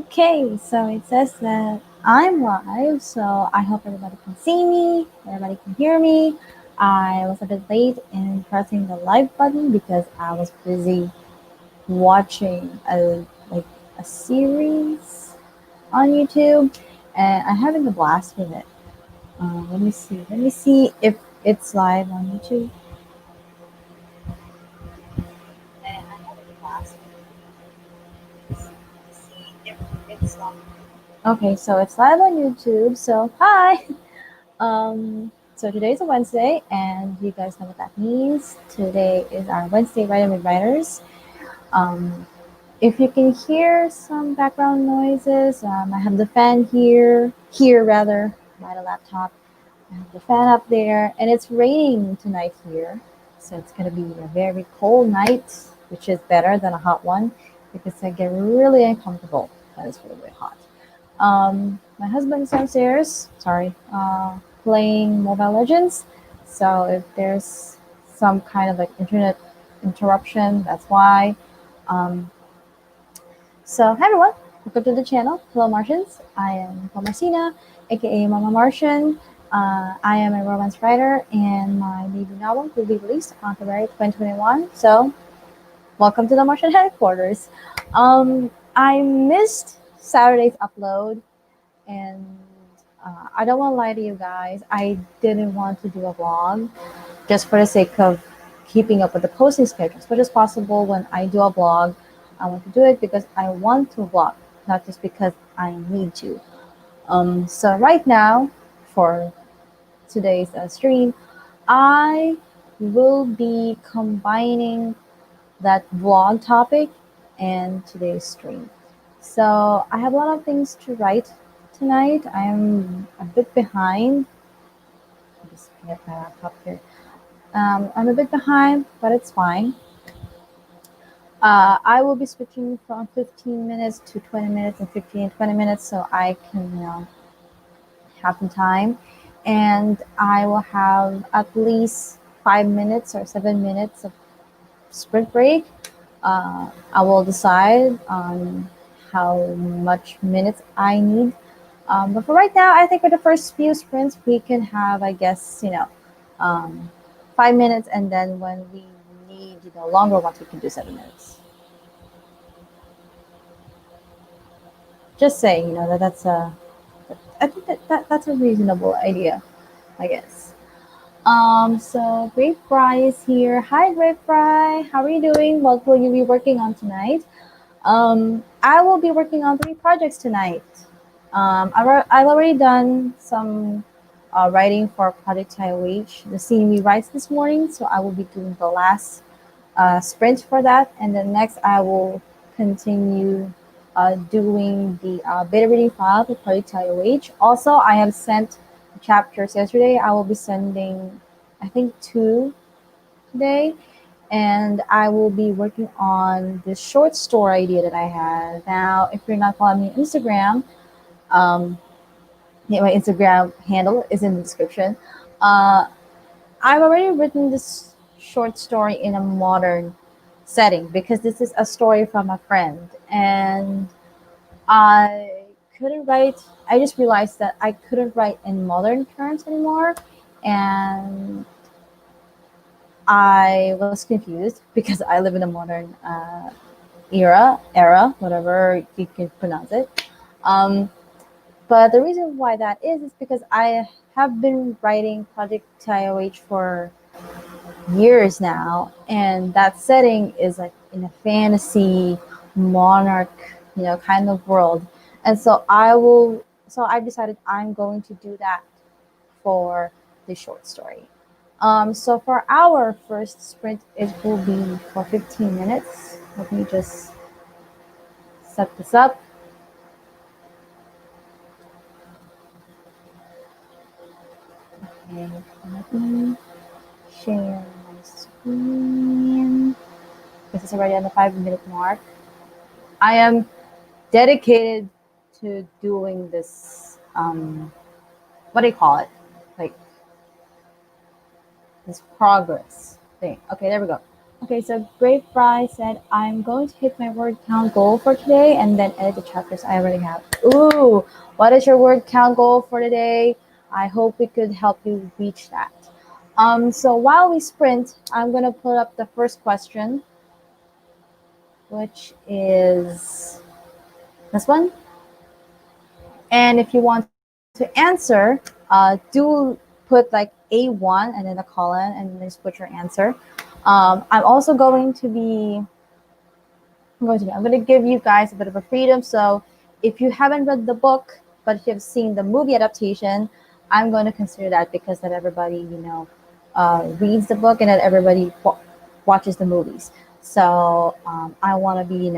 Okay, so it says that I'm live, so I hope everybody can see me, everybody can hear me. I was a bit late in pressing the live button because I was busy watching a series on YouTube, and I'm having a blast with it. Let me see. Let me see if it's live on YouTube. And I'm having a blast with it. Let me see if it's live. Okay, so it's live on YouTube. So hi. So today's a Wednesday, and you guys know what that means. Today is our Wednesday Writing with Writers. Um, if you can hear some background noises, I have the fan here rather, by the laptop. I have the fan up there, and it's raining tonight here. So it's going to be a very cold night, which is better than a hot one because I get really uncomfortable when it's really, really hot. My husband's downstairs, playing Mobile Legends. So if there's some kind of like internet interruption, that's why. Um, so hi everyone, welcome to the channel. Hello Martians, I am Nicolemarcina, aka Mama Martian. I am a romance writer, and my debut novel will be released on February 2021. So welcome to the Martian headquarters. I missed Saturday's upload, and I don't want to lie to you guys. I didn't want to do a vlog just for the sake of keeping up with the posting schedule as much as possible. When I do a vlog, I want to do it because I want to vlog, not just because I need to. So right now, for today's stream, I will be combining that vlog topic and today's stream. So I have a lot of things to write tonight. I'm a bit behind. I'll just get my laptop here. I'm a bit behind, but it's fine. I will be switching from 15 minutes to 20 minutes and 15 and 20 minutes so I can, have some time. And I will have at least 5 minutes or 7 minutes of sprint break. I will decide on how much minutes I need. But for right now, I think for the first few sprints, we can have, I guess, 5 minutes, and then when we need, longer ones, we can do 7 minutes. Just saying, I think that's a reasonable idea, I guess. So Grape Fry is here. Hi, Grape Fry. How are you doing? What will you be working on tonight? I will be working on 3 projects tonight. I've already done some writing for Project TIOH, the scene we writes this morning. So I will be doing the last sprint for that, and then next I will continue doing the beta reading file for Project TIOH. Also, I have sent chapters yesterday. I will be sending, I think, 2 today. And I will be working on this short story idea that I had. Now, if you're not following me on Instagram, my Instagram handle is in the description. I've already written this short story in a modern setting because this is a story from a friend. And I couldn't write, I just realized that I couldn't write in modern terms anymore. And I was confused because I live in a modern era, whatever you can pronounce it. But the reason why that is because I have been writing Project TIOH for years now, and that setting is like in a fantasy monarch, kind of world. And so I decided I'm going to do that for the short story. So for our first sprint, it will be for 15 minutes. Let me just set this up. Okay, let me share my screen. This is already on the 5-minute mark. I am dedicated to doing this, what do you call it? Like this progress thing. Okay, there we go. Okay, so Great Fry said, I'm going to hit my word count goal for today and then edit the chapters I already have. Ooh, what is your word count goal for today? I hope we could help you reach that. So while we sprint, I'm going to pull up the first question, which is this one. And if you want to answer, do put like A1 and then a colon and then just put your answer. I'm also going to be I'm going to give you guys a bit of a freedom. So if you haven't read the book, but if you've seen the movie adaptation, I'm going to consider that because not everybody, reads the book and not everybody watches the movies. So I want to be,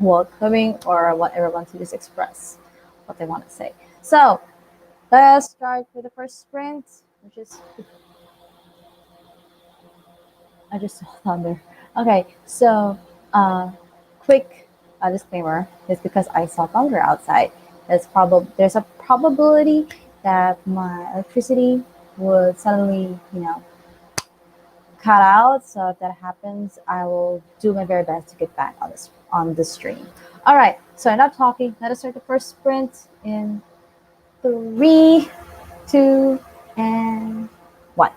welcoming or what everyone to just express what they want to say. So let's start with the first sprint, which is I just saw thunder. Okay, so quick disclaimer is because I saw thunder outside. There's a probability that my electricity would suddenly, cut out. So if that happens, I will do my very best to get back on the stream. All right, so enough talking. Let us start the first sprint in three, two, and one.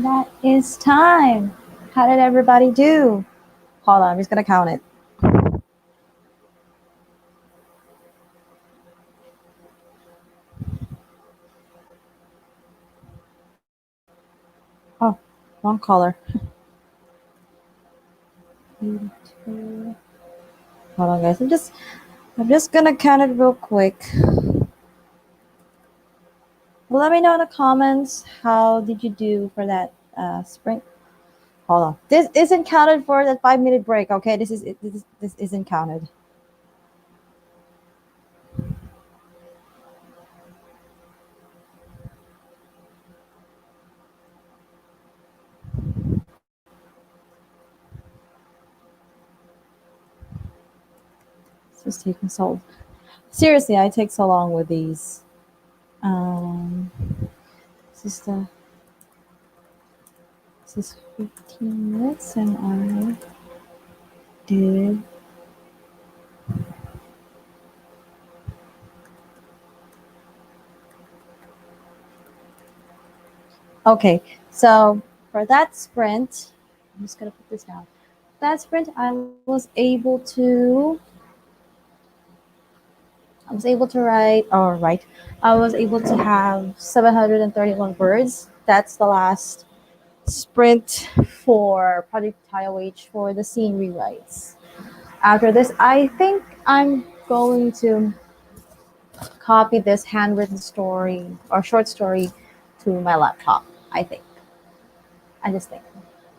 And that is time. How did everybody do? Hold on, I'm just gonna count it. Oh, wrong color. 82. Hold on, guys. I'm just gonna count it real quick. Let me know in the comments how did you do for that sprint. Hold on. This isn't counted for that 5-minute break. Okay, this isn't counted. It's just taking so. Seriously, I take so long with these. This is the. This is 15 minutes, and I did. Okay, so for that sprint, I'm just gonna put this down. That sprint, I was able to write, I was able to have 731 words. That's the last sprint for Project TIOH for the scene rewrites. After this, I think I'm going to copy this handwritten story or short story to my laptop, I think. I just think.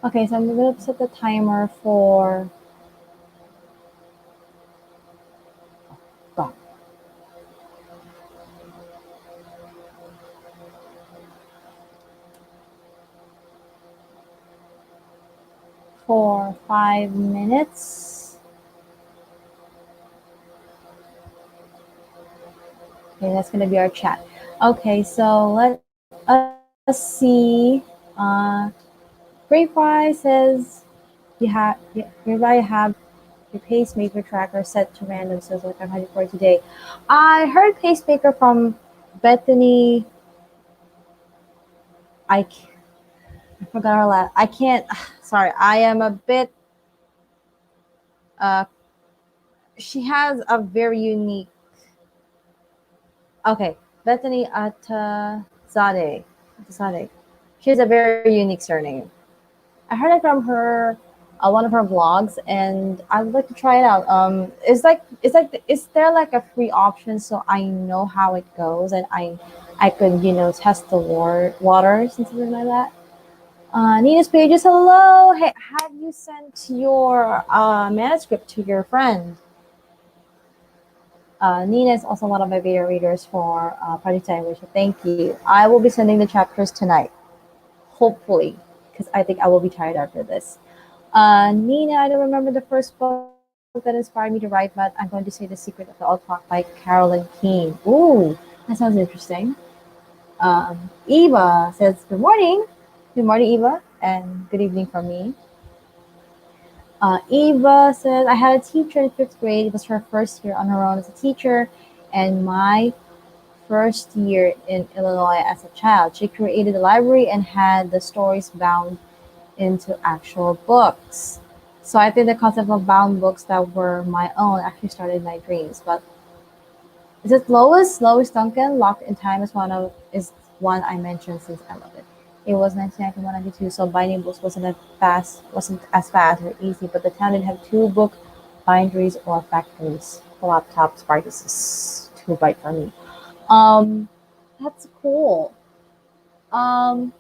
Okay, so I'm going to set the timer for gone. For 5 minutes. Okay, that's going to be our chat. Okay, so let us see. FIREFLY says you have your pacemaker tracker set to random, so it's like I'm heading for today. I heard pacemaker from Bethany. I forgot her last. I can't. Sorry, I am a bit. She has a very unique. Okay, Bethany Atazadeh. She has a very unique surname. I heard it from her, one of her vlogs, and I would like to try it out. Is there like a free option so I know how it goes and I could test the waters and something like that. Nina's pages, hello. Hey, have you sent your manuscript to your friend? Nina is also one of my beta readers for Project Time. Thank you. I will be sending the chapters tonight, hopefully, because I think I will be tired after this. Nina, I don't remember the first book that inspired me to write, but I'm going to say The Secret of the Old Clock by Carolyn Keene. Ooh, that sounds interesting. Eva says, good morning. Good morning, Eva, and good evening from me. Eva says, I had a teacher in 5th grade. It was her first year on her own as a teacher, and my first year in Illinois as a child. She created a library and had the stories bound into actual books. So I think the concept of bound books that were my own actually started my dreams. But is it Lois Duncan? Locked in Time is one I mentioned since I love it. It was 1991-92, so binding books wasn't as fast or easy, but the town didn't have 2 book binderies or factories. The laptop Sparkus is too bright for me. That's cool. Ooh,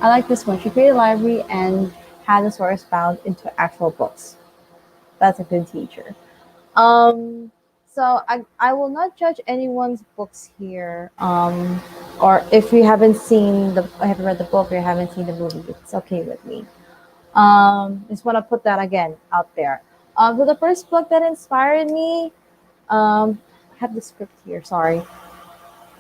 I like this one. She created a library and had the stories bound into actual books. That's a good teacher. So I will not judge anyone's books here. Or if you haven't read the book or you haven't seen the movie, it's okay with me. Just want to put that again out there. So the first book that inspired me, I have the script here. Sorry,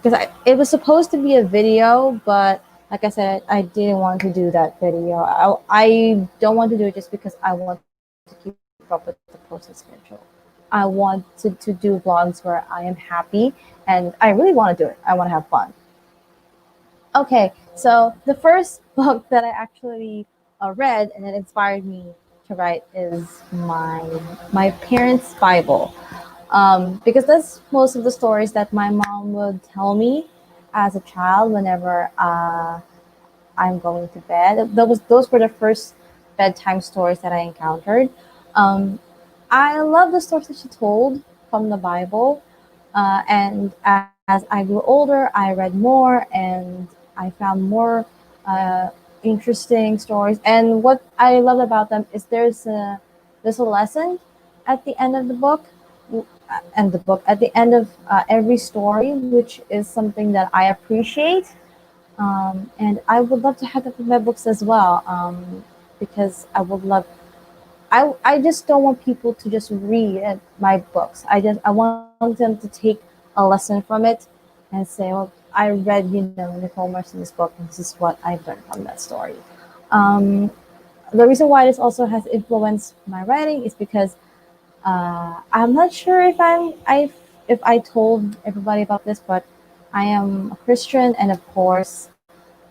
because it was supposed to be a video, but like I said, I didn't want to do that video. I don't want to do it just because I want to keep up with the posting schedule. I want to do vlogs where I am happy, and I really want to do it. I want to have fun. Okay, So the first book that I actually read and it inspired me to write is my parents' Bible, because that's most of the stories that my mom would tell me as a child whenever I'm going to bed. Those were the first bedtime stories that I encountered. Um, I love the stories that she told from the Bible, and as I grew older, I read more and I found more uh, interesting stories. And what I love about them is there's a lesson at the end of the book, and the book at the end of every story, which is something that I appreciate, and I would love to have that with my books as well, because I just don't want people to just read my books. I want them to take a lesson from it and say, well, I read, Nicole Marcina's book, and this is what I learned from that story. Um, the reason why this also has influenced my writing is because I'm not sure if I told everybody about this, but I am a Christian, and of course,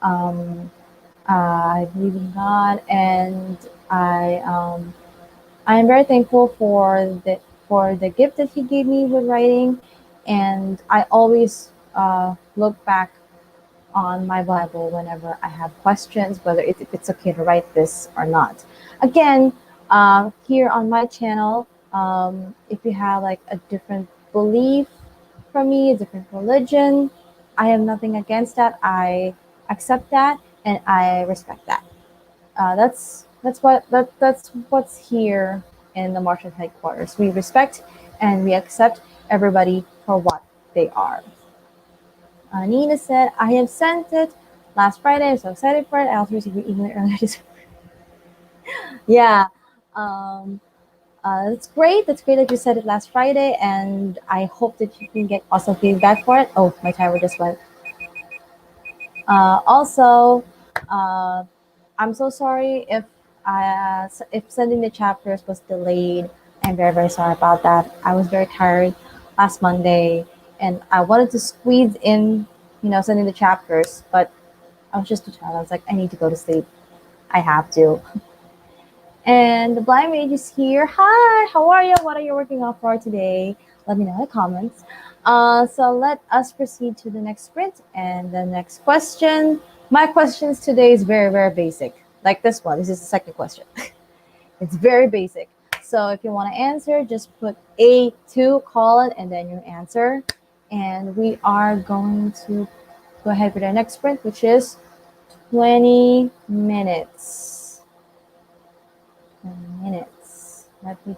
I believe in God, and I I am very thankful for the gift that He gave me with writing, and I always look back on my Bible whenever I have questions, whether if it's okay to write this or not. Again, here on my channel, if you have like a different belief from me, a different religion, I have nothing against that. I accept that and I respect that. That's what's here in the Martian headquarters. We respect and we accept everybody for what they are. Nina said, I have sent it last Friday. I'm so excited for it. I also received your email earlier this Yeah. Um, that's great. That's great that you said it last Friday. And I hope that you can get awesome feedback for it. Oh, my timer just went. Also, uh, I'm so sorry if sending the chapters was delayed. I'm very, very sorry about that. I was very tired last Monday and I wanted to squeeze in, sending the chapters, but I was just too tired. I was like, I need to go to sleep. I have to. And the blind mage is here. Hi, how are you? What are you working on for today? Let me know in the comments. So let us proceed to the next sprint and the next question. My questions today is very, very basic. Like this one. This is the second question. It's very basic. So if you want to answer, just put A2, call it, and then you answer. And we are going to go ahead with our next sprint, which is 20 minutes. 20 minutes. Let me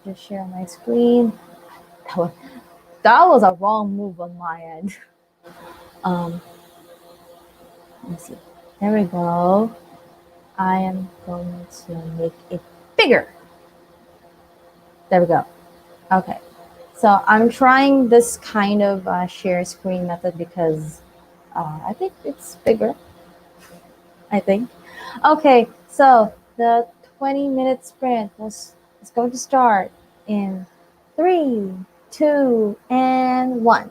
just share my screen. That was, that was a wrong move on my end. Um, let me see. There we go. I am going to make it bigger. There we go. Okay. So I'm trying this kind of share screen method because I think it's bigger. I think. Okay, so the 20-minute sprint is going to start in 3, 2, and 1.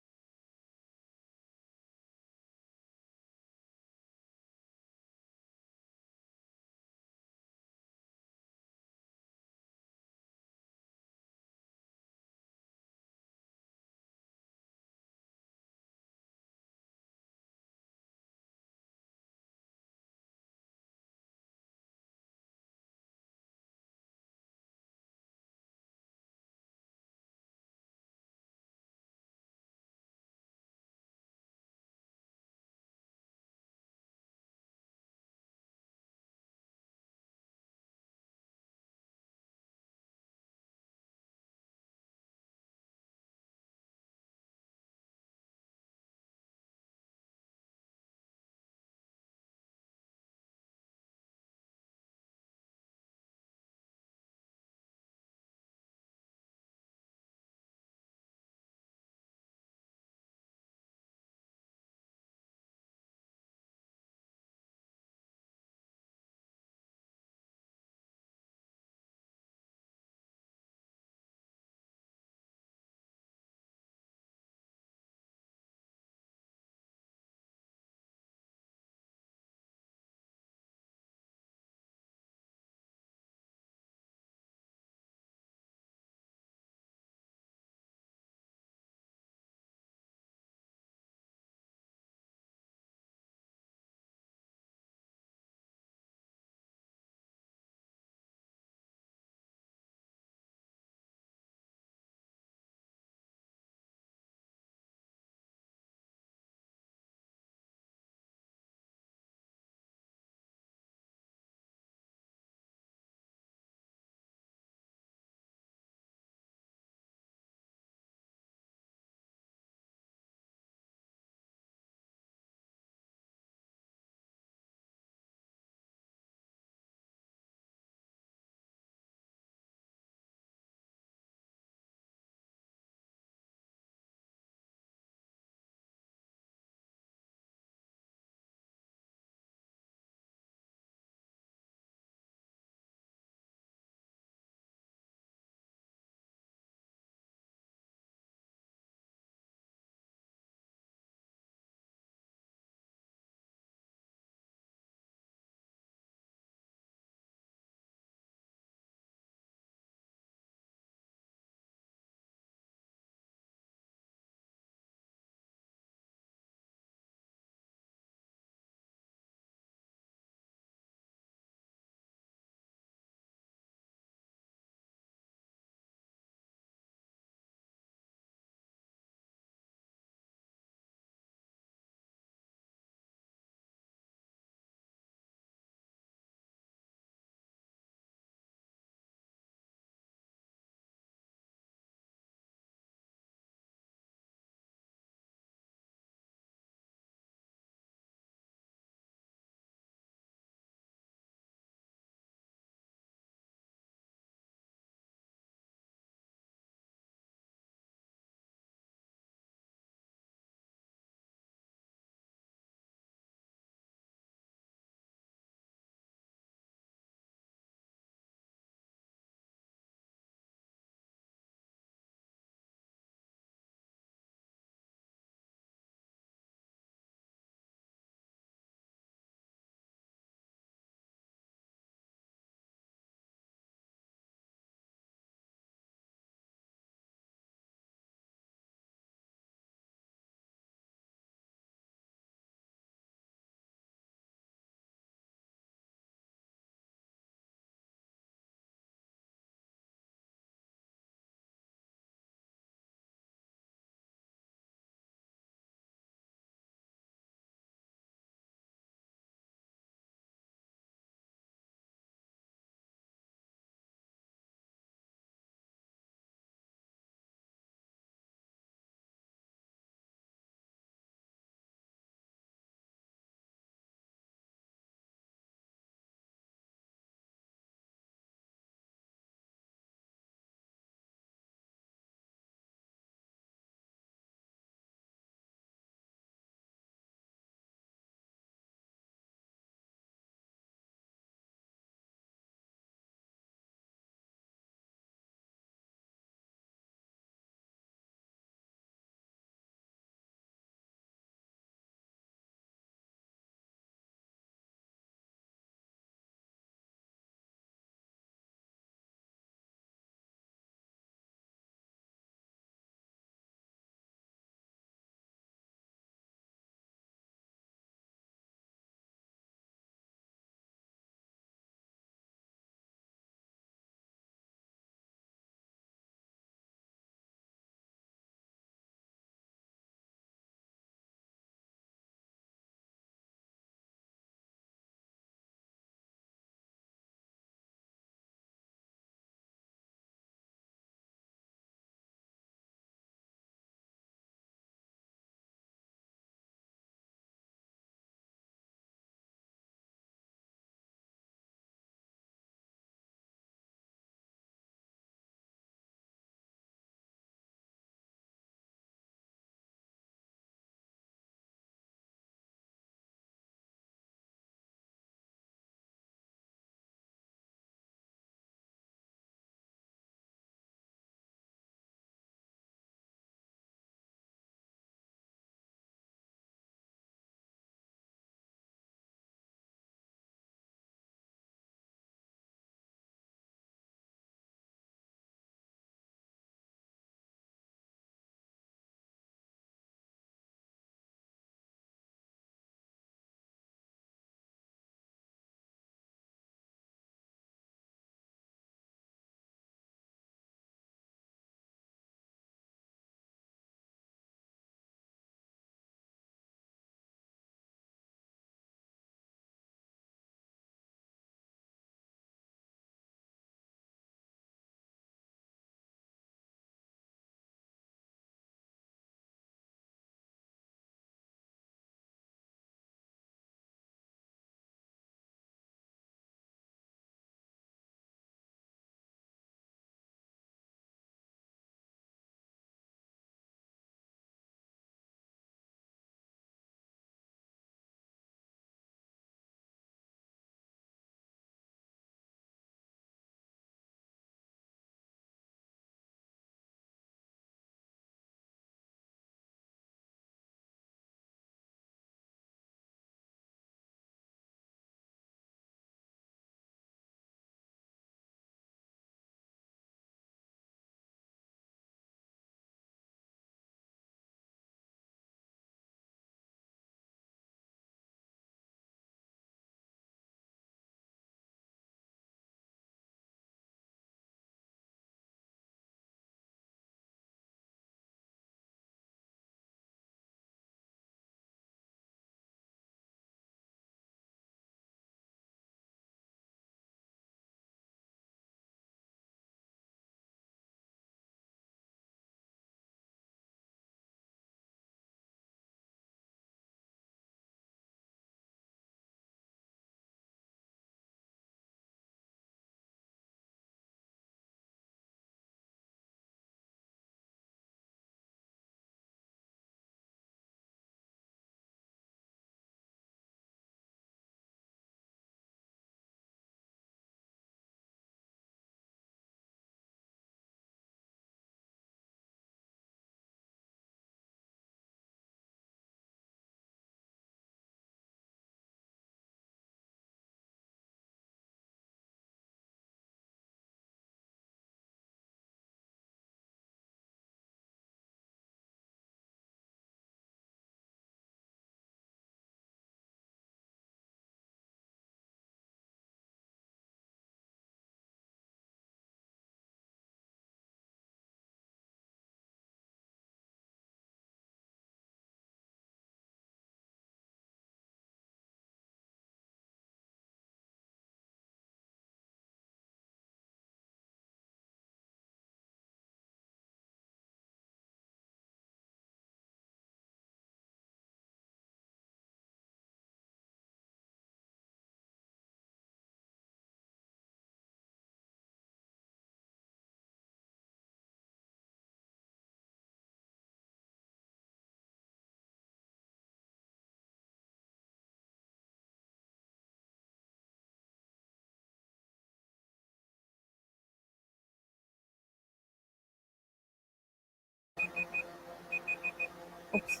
Oops.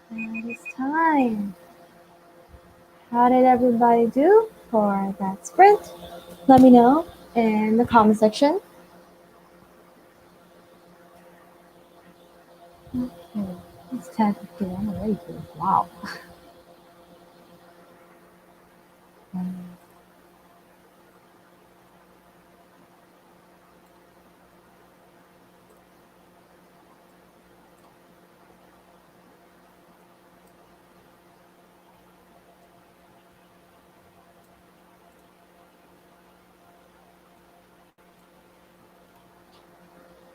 And it's time. How did everybody do for that sprint? Let me know in the comment section. Okay, it's 10:51 already. Wow.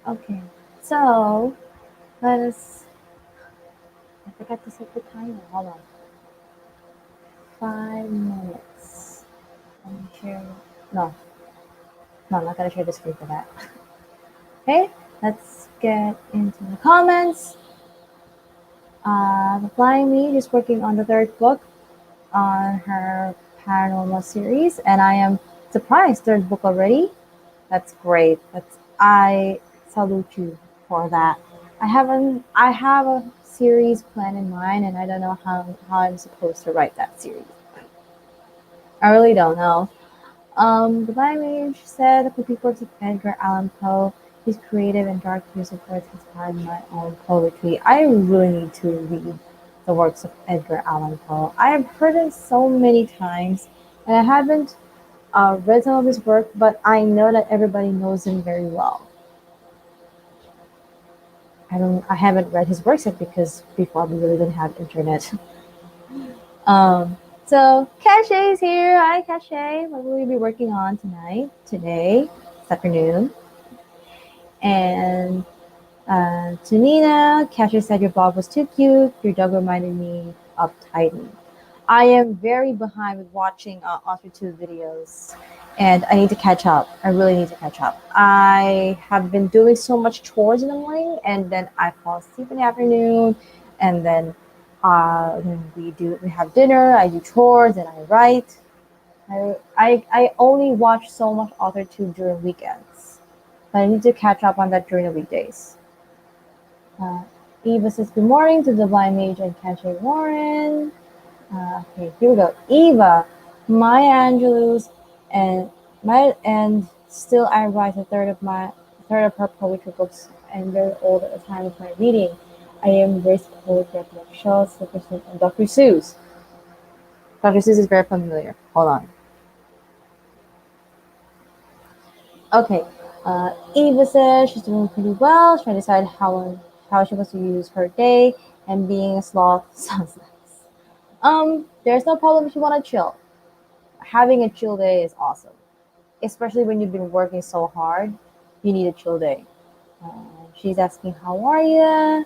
Okay, so let us. I forgot to set the timer. Hold on. 5 minutes. Let me share. No, I'm not gonna share the screen for that. Okay, let's get into the comments. The Flying Mage is working on the 3rd book on her paranormal series, and I am surprised 3rd book already. That's great. I salute you for that. I have a series plan in mind, and I don't know how I'm supposed to write that series. I really don't know. The Blind Mage said the works of Edgar Allan Poe. His creative and dark use of words inspired my own poetry. I really need to read the works of Edgar Allan Poe. I have heard it so many times, and I haven't read some of his work, but I know that everybody knows him very well. I haven't read his works yet because before we really didn't have internet. So KASHAY is here. Hi KASHAY. What will we be working on today, this afternoon? And to Nina, KASHAY said your dog was too cute. Your dog reminded me of Titan. I am very behind with watching Author 2 videos, and I need to catch up. I really need to catch up. I have been doing so much chores in the morning, and then I fall asleep in the afternoon, and then we have dinner. I do chores, and I write. I only watch so much Author 2 during weekends, but I need to catch up on that during the weekdays. Eva says good morning to the Blind Mage and KASHAY Warren. Okay, here we go. Eva, Maya Angelou's, and still I write a third of her poetry books and very old at the time of my reading. I am very poetry like Shaw, Silverstein, and Dr. Seuss. Dr. Seuss is very familiar. Hold on. Okay. Eva says she's doing pretty well. She's trying to decide how she wants to use her day, and being a sloth sounds nice. There's no problem if you want to chill. Having a chill day is awesome, especially when you've been working so hard. You need a chill day. She's asking, "How are you?"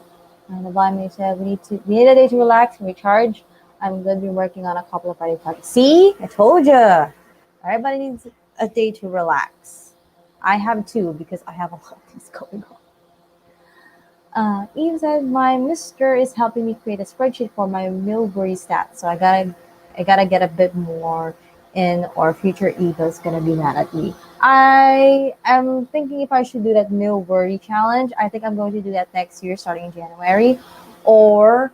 And the blind man said, "We need a day to relax and recharge. I'm going to be working on a couple of writing projects." See, I told you. Everybody needs a day to relax. I have two because I have a lot of things going on. Eve said, "My mister is helping me create a spreadsheet for my Milbury stats, so I gotta get a bit more in, or future Eva's gonna be mad at me." I am thinking if I should do that Milbury challenge. I think I'm going to do that next year, starting in January, or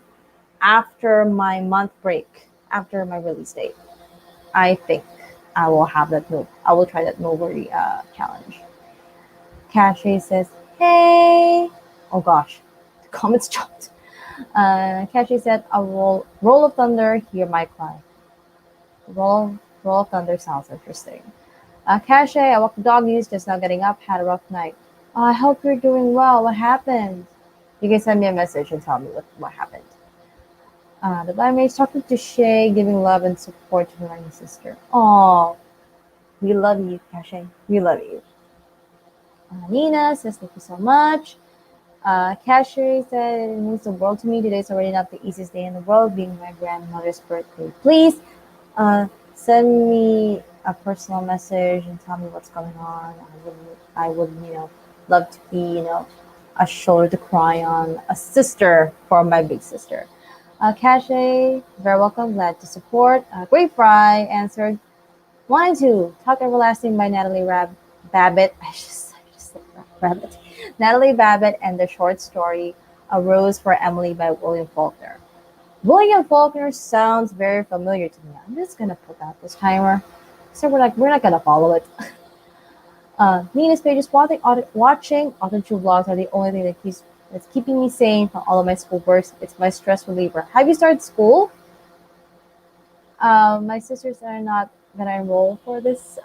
after my month break, after my release date. I think I will have that. I will try that Milbury challenge. KASHAY says, "Hey." Oh gosh, the comments jumped. KASHAY said, "A roll of thunder, hear my cry." Roll of thunder sounds interesting. KASHAY, I walked the doggies, just now getting up, had a rough night. Oh, I hope you're doing well. What happened? You can send me a message and tell me what happened. The blind maid's talking to Shay, giving love and support to her young sister. Oh, we love you, KASHAY. We love you. Nina says, "Thank you so much." KASHAY said, "It means the world to me. Today's already not the easiest day in the world, being my grandmother's birthday. Please send me a personal message and tell me what's going on. I would, love to be, a shoulder to cry on, a sister for my big sister." KASHAY, very welcome, glad to support. Great Fry answered, "1 and 2, Talk Everlasting" by Natalie Babbitt. I just said Rabbit. Natalie Babbitt, and the short story A Rose for Emily by William Faulkner. William Faulkner sounds very familiar to me. I'm just gonna put out this timer. So we're not gonna follow it. Nina's pages watching author vlogs are the only thing that's keeping me sane from all of my schoolwork. It's my stress reliever. Have you started school? My sisters are not gonna enroll for this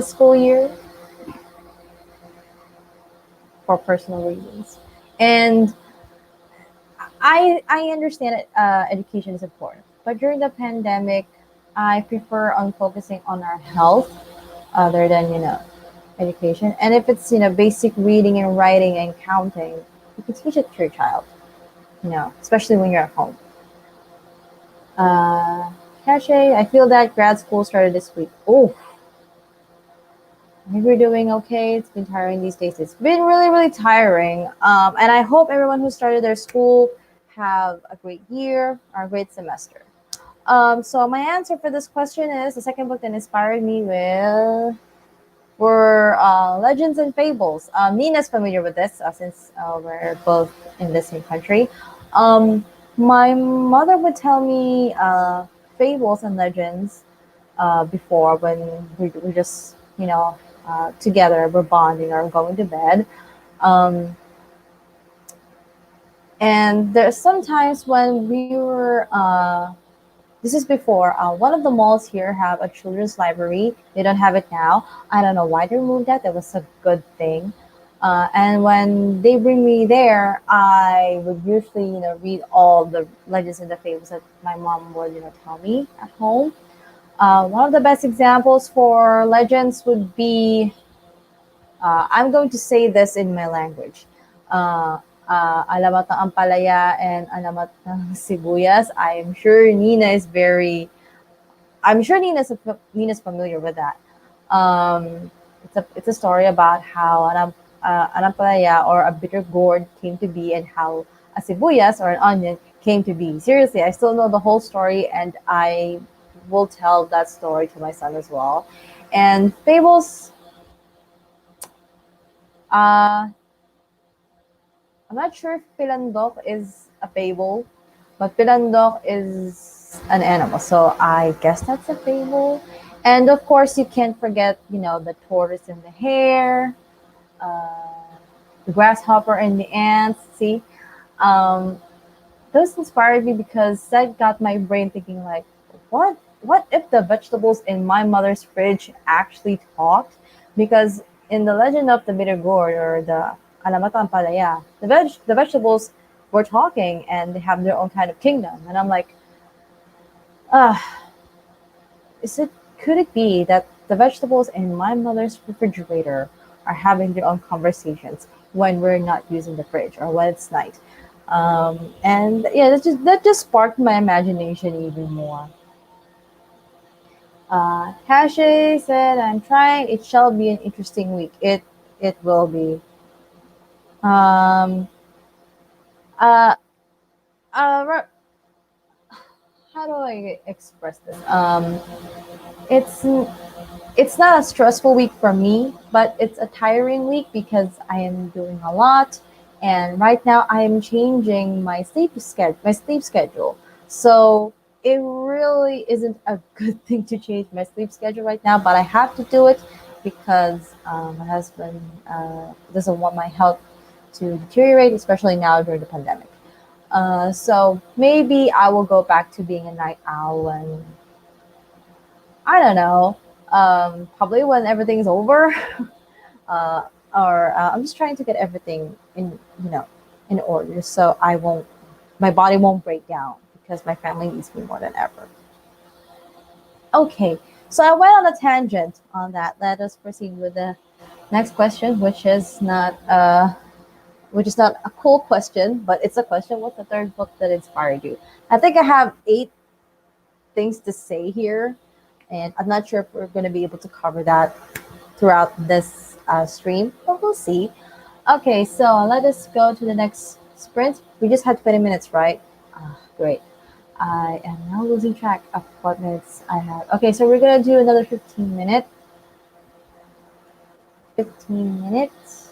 school year for personal reasons, and I understand it. Education is important, but during the pandemic, I prefer on focusing on our health other than education. And if it's basic reading and writing and counting, you can teach it to your child. Especially when you're at home. Uh, KASHAY, I feel that grad school started this week. Oh, I think we're doing okay. It's been tiring these days. It's been really, really tiring. And I hope everyone who started their school have a great year or a great semester. So my answer for this question is the second book that inspired me were Legends and Fables. Nina's familiar with this since we're both in the same country. My mother would tell me fables and legends before when we're just, together, we're bonding or going to bed. And there's sometimes when we were this is before one of the malls here have a children's library. They don't have it now. I don't know why they removed that. That was a good thing. And when they bring me there, I would usually, read all the legends and the fables that my mom would, tell me at home. One of the best examples for legends would be, I'm going to say this in my language. Alamat ng Ampalaya and Alamat ng Sibuyas. I'm sure Nina's familiar with that. It's a story about how an ampalaya or a bitter gourd came to be and how a sibuyas or an onion came to be. Seriously, I still know the whole story and I will tell that story to my son as well. And fables, I'm not sure if pilandok is a fable, but pilandok is an animal, so I guess that's a fable. And of course, you can't forget, the tortoise and the hare, the grasshopper and the ants. See, those inspired me because that got my brain thinking like, what if the vegetables in my mother's fridge actually talked? Because in the legend of the bitter gourd or the Alamatan Palaya, the vegetables were talking and they have their own kind of kingdom. And I'm like, uh, could it be that the vegetables in my mother's refrigerator are having their own conversations when we're not using the fridge or when it's night? And yeah, that just sparked my imagination even more. Kashay said, "I'm trying. It shall be an interesting week. It will be." Um, uh, uh, how do I express this? It's it's not a stressful week for me, but it's a tiring week because I am doing a lot, and right now I am changing my sleep schedule. So it really isn't a good thing to change my sleep schedule right now, but I have to do it because my husband doesn't want my health to deteriorate, especially now during the pandemic. So maybe I will go back to being a night owl and I don't know, probably when everything's over, uh, or I'm just trying to get everything in order so my body won't break down because my family needs me more than ever. Okay, so I went on a tangent on that. Let us proceed with the next question, which is not a cool question, but it's a question. What's the third book that inspired you? I think I have 8 things to say here, and I'm not sure if we're going to be able to cover that throughout this stream, but we'll see. Okay, so let us go to the next sprint. We just had 20 minutes, right? Great. I am now losing track of what minutes I have. Okay, so we're going to do another 15 minutes. 15 minutes.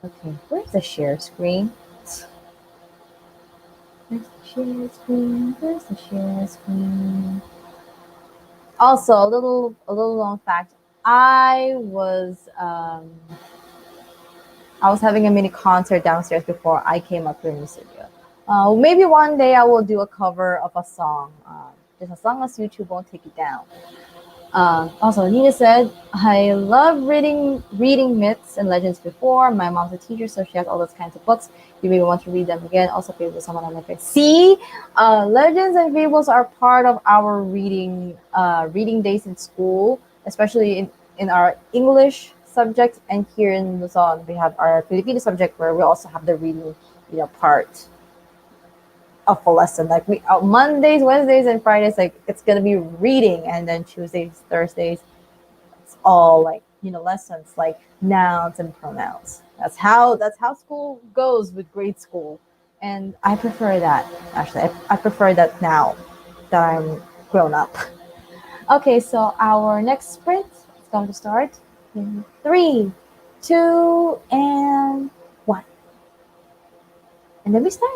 Okay, where's the share screen? Where's the share screen? Where's the share screen? Also, a little known fact. I was um, I was having a mini concert downstairs before I came up here in the studio. Maybe one day I will do a cover of a song, just as long as YouTube won't take it down. Also, Nina said, I love reading myths and legends before. My mom's a teacher, so she has all those kinds of books. You may want to read them again. Also, fables with someone on my face. See, legends and fables are part of our reading days in school, especially in our English subject. And here in Luzon, we have our Filipino subject where we also have the reading, part of a lesson. Like we Mondays, Wednesdays, and Fridays, like it's gonna be reading, and then Tuesdays, Thursdays, it's all like lessons like nouns and pronouns. That's how school goes with grade school, and I prefer that. Actually, I prefer that now that I'm grown up. Okay, so our next sprint is going to start in 3, 2, and 1, and then we start.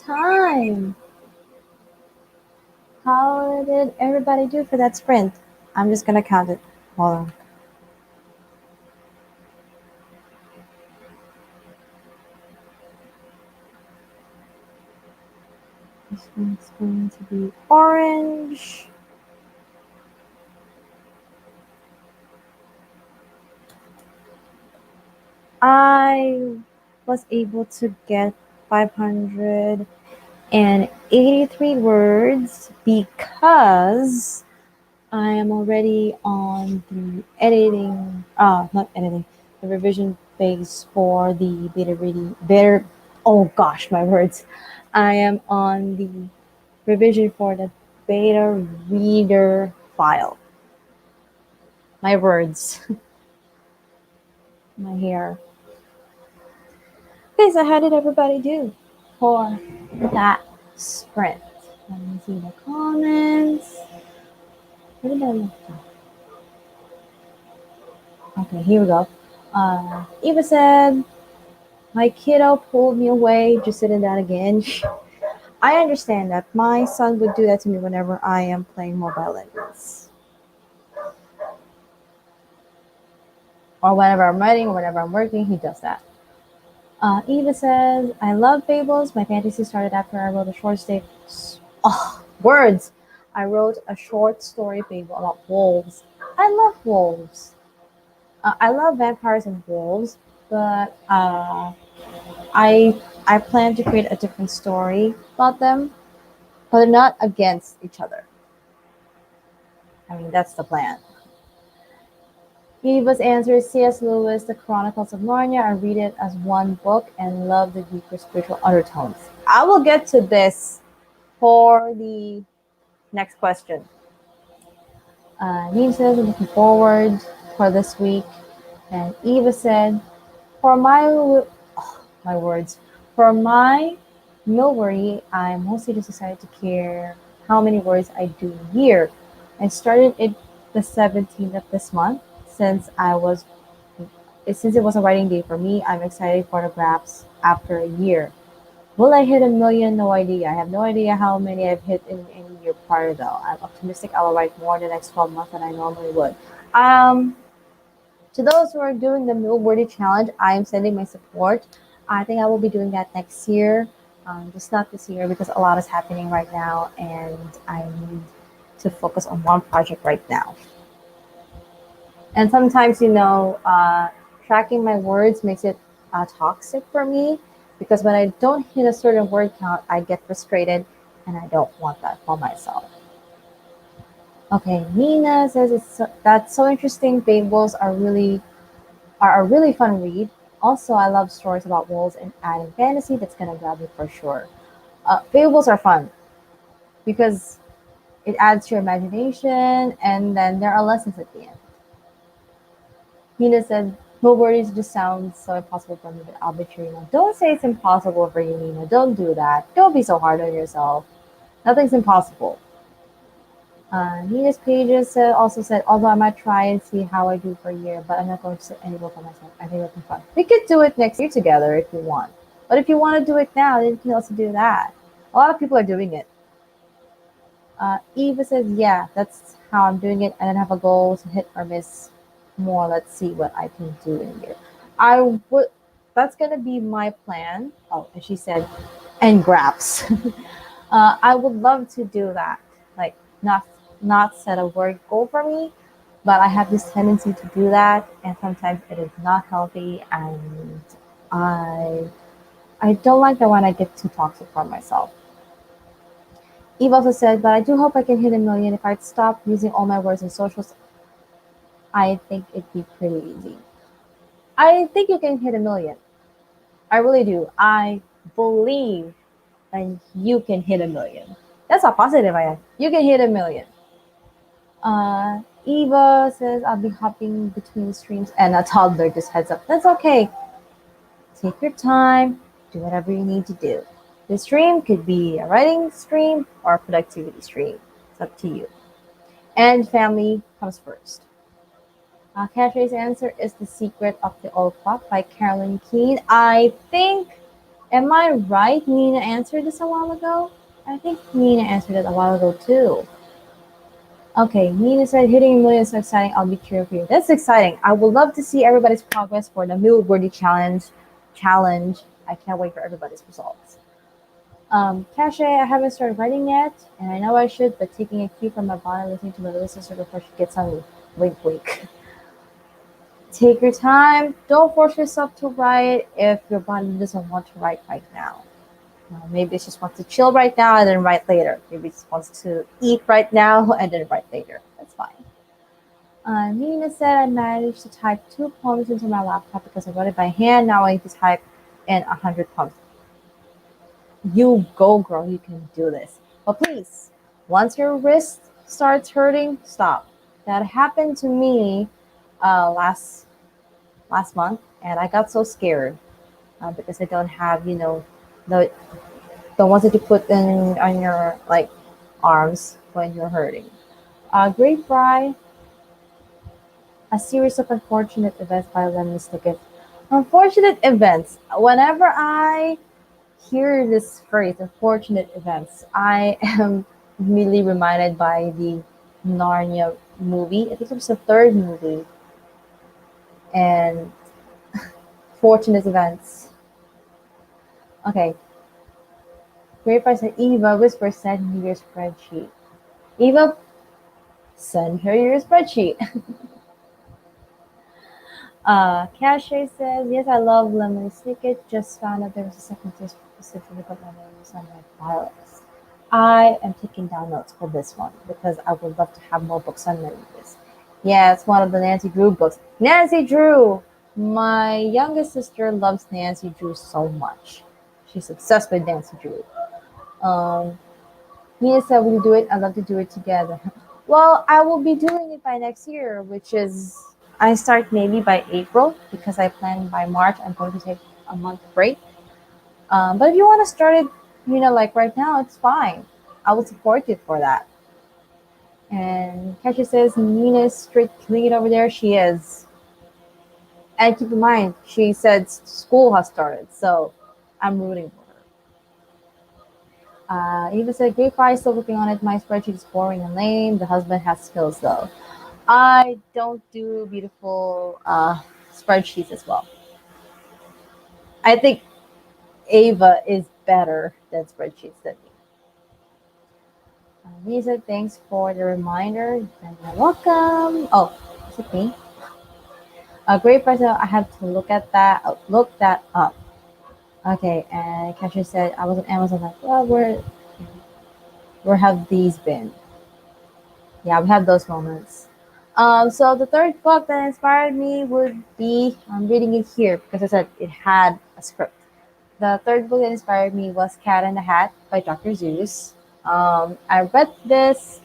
time. How did everybody do for that sprint? I'm just gonna count it. Hold on. This one's going to be orange. I was able to get 583 words because I am already on the not editing, the revision phase for the beta reading. Oh gosh, my words. I am on the revision for the beta reader file. My words. My hair. Okay, so how did everybody do for that sprint? Let me see the comments. Where did I look at? Okay, here we go. Eva said, my kiddo pulled me away, just sitting down again. I understand that. My son would do that to me whenever I am playing Mobile Legends. Or whenever I'm writing or whenever I'm working, he does that. Eva says, I love fables. My fantasy started after I wrote a short story. Words! I wrote a short story fable about wolves. I love wolves. I love vampires and wolves, but I plan to create a different story about them, but they're not against each other. I mean, that's the plan. Eva's answer is C.S. Lewis, The Chronicles of Narnia. I read it as one book and love the deeper spiritual undertones. I will get to this for the next question. Neve says, I'm looking forward for this week. And Eva said, for my words, for my no worry, I mostly just decided to care how many words I do a year. I started it the 17th of this month since it was a writing day for me. I'm excited for the graphs after a year. Will I hit 1,000,000? No idea. I have no idea how many I've hit in any year prior though. I'm optimistic I will write more in the next 12 months than I normally would. To those who are doing the Mill Wordy Challenge, I am sending my support. I think I will be doing that next year. Just not this year because a lot is happening right now and I need to focus on one project right now. And sometimes, tracking my words makes it toxic for me because when I don't hit a certain word count, I get frustrated and I don't want that for myself. Okay, Nina says that's so interesting. Fables are a really fun read. Also, I love stories about wolves and adding fantasy. That's gonna grab me for sure. Fables are fun because it adds to your imagination, and then there are lessons at the end. Nina said, "No worries, just sounds so impossible for me, but I'll be cheering on." Don't say it's impossible for you, Nina. Don't do that. Don't be so hard on yourself. Nothing's impossible. Nina's pages also said, although I might try and see how I do for a year, but I'm not going to set any goal for myself. I think it'll be fun. We could do it next year together if you want. But if you want to do it now, then you can also do that. A lot of people are doing it. Eva says, yeah, that's how I'm doing it. I don't have a goal to hit or miss more. Let's see what I can do in here. That's going to be my plan. Oh, and she said, and graphs. I would love to do that. Like, not set a word goal for me, but I have this tendency to do that, and sometimes it is not healthy, and I don't like that when I get too toxic for myself. Eve also said, but I do hope I can hit 1,000,000. If I'd stop using all my words in socials, I think it'd be pretty easy. I think you can hit 1,000,000. I really do. I believe that you can hit 1,000,000. That's how positive I am. You can hit 1,000,000. Eva says, I'll be hopping between streams, and a toddler just heads up. That's okay. Take your time. Do whatever you need to do. The stream could be a writing stream or a productivity stream. It's up to you. And family comes first. KASHAY's answer is The Secret of the Old Clock by Carolyn Keene. I think Am I right? Nina answered this a while ago. I think Nina answered it a while ago too. Okay, Nina said hitting a million is so exciting. I'll be cheering for you. That's exciting. I would love to see everybody's progress for the Mill Worthy Challenge. I can't wait for everybody's results. KASHAY, I haven't started writing yet, and I know I should, but taking a cue from my body, listening to my little sister before she gets on me. Wink, wink. Take your time. Don't force yourself to write if your body doesn't want to write right now. Maybe it just wants to chill right now and then write later. Maybe it just wants to eat right now and then write later. That's fine. Nina said I managed to type 2 poems into my laptop because I wrote it by hand. Now I need to type in 100 poems. You go, girl. You can do this. But please, once your wrist starts hurting, stop. That happened to me last month, and I got so scared because I don't have, the ones that you put in on your like arms when you're hurting. Great Fry, a series of unfortunate events by Lemon Snicket. Unfortunate events. Whenever I hear this phrase, unfortunate events, I am immediately reminded by the Narnia movie. I think it was the third movie. And fortunate events. Okay. Great Fry said, Eva, whisper, send me your spreadsheet. Eva, send her your spreadsheet. KASHAY says, yes, I love Lemon Snicket. Just found out there was a second series specifically, but my name was on my files. I am taking down notes for this one because I would love to have more books on this. Yeah, it's one of the Nancy Drew books. Nancy Drew! My youngest sister loves Nancy Drew so much. She's obsessed with Nancy Drew. Mia said, will you do it? I'd love to do it together. Well, I will be doing it by next year, which is, I start maybe by April because I plan by March I'm going to take a month break. But if you want to start it, like right now, it's fine. I will support you for that. And Kesha says, Nina's straight killing it over there. She is. And keep in mind, she said school has started, so I'm rooting for her. Eva said, Great Fry, still working on it. My spreadsheet is boring and lame. The husband has skills, though. I don't do beautiful spreadsheets as well. I think Ava is better than spreadsheets than me. Lisa, thanks for the reminder. You're welcome. Oh, is it me? A great person. I have to look that up. Okay, and Kesha said I was on Amazon. Like, well, where have these been? Yeah, we have those moments. So the third book that inspired me would be, I'm reading it here because I said it had a script. The third book that inspired me was Cat in the Hat by Dr. Seuss. I read this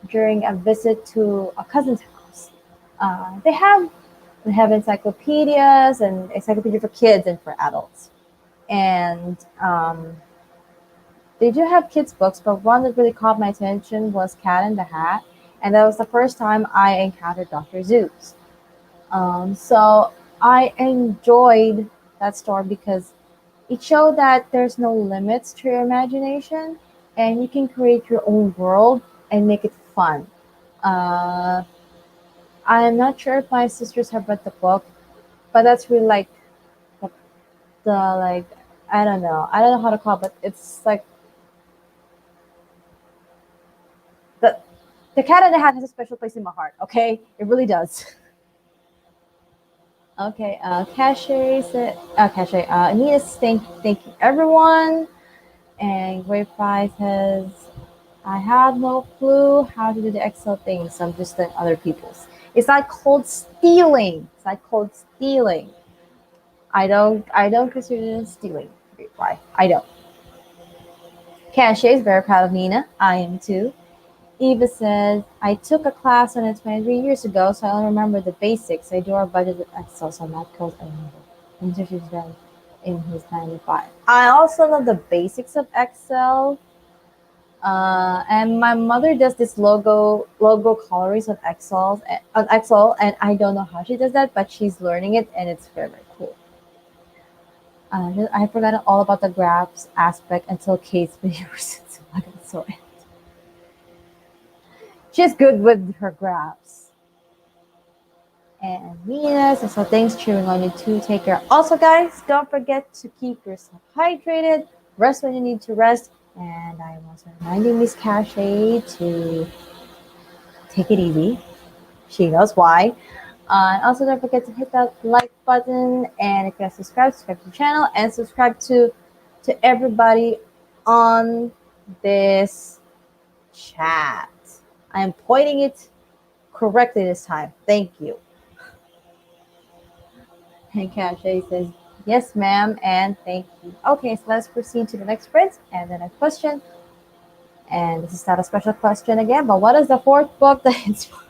during a visit to a cousin's house. They have encyclopedias and encyclopedia for kids and for adults. And they do have kids books, but one that really caught my attention was Cat in the Hat. And that was the first time I encountered Dr. Seuss. So I enjoyed that story because it showed that there's no limits to your imagination and you can create your own world and make it fun. Uh, I'm not sure if my sisters have read the book, but that's really like the like I don't know. I don't know how to call it, but it's like the Cat in the Hat has a special place in my heart, okay? It really does. Okay, KASHAY said, KASHAY, Anita's thank you everyone. And Great Fry says, I have no clue how to do the Excel thing, so I'm just doing other people's. It's like cold stealing. It's like cold stealing. I don't consider it stealing. Great Fry. I don't. KASHAY is very proud of Nina. I am too. Eva says, I took a class on it 23 years ago, so I only remember the basics. I do our budget with Excel, so math codes I remember. Internship's done in his 95. I also love the basics of Excel. And my mother does this logo colorings on Excel, and I don't know how she does that, but she's learning it, and it's very, very cool. I forgot all about the graphs aspect until Kate's video. So she's good with her graphs. And Venus, and so thanks cheering on you too. Take care. Also, guys, don't forget to keep yourself hydrated. Rest when you need to rest. And I am also reminding Miss KASHAY to take it easy. She knows why. And also, don't forget to hit that like button. And if you're not subscribed, subscribe to the channel and subscribe to everybody on this chat. I am pointing it correctly this time. Thank you. And KASHAY says, yes, ma'am, and thank you. Okay, so let's proceed to the next print and the next question. And this is not a special question again, but what is the fourth book that inspired?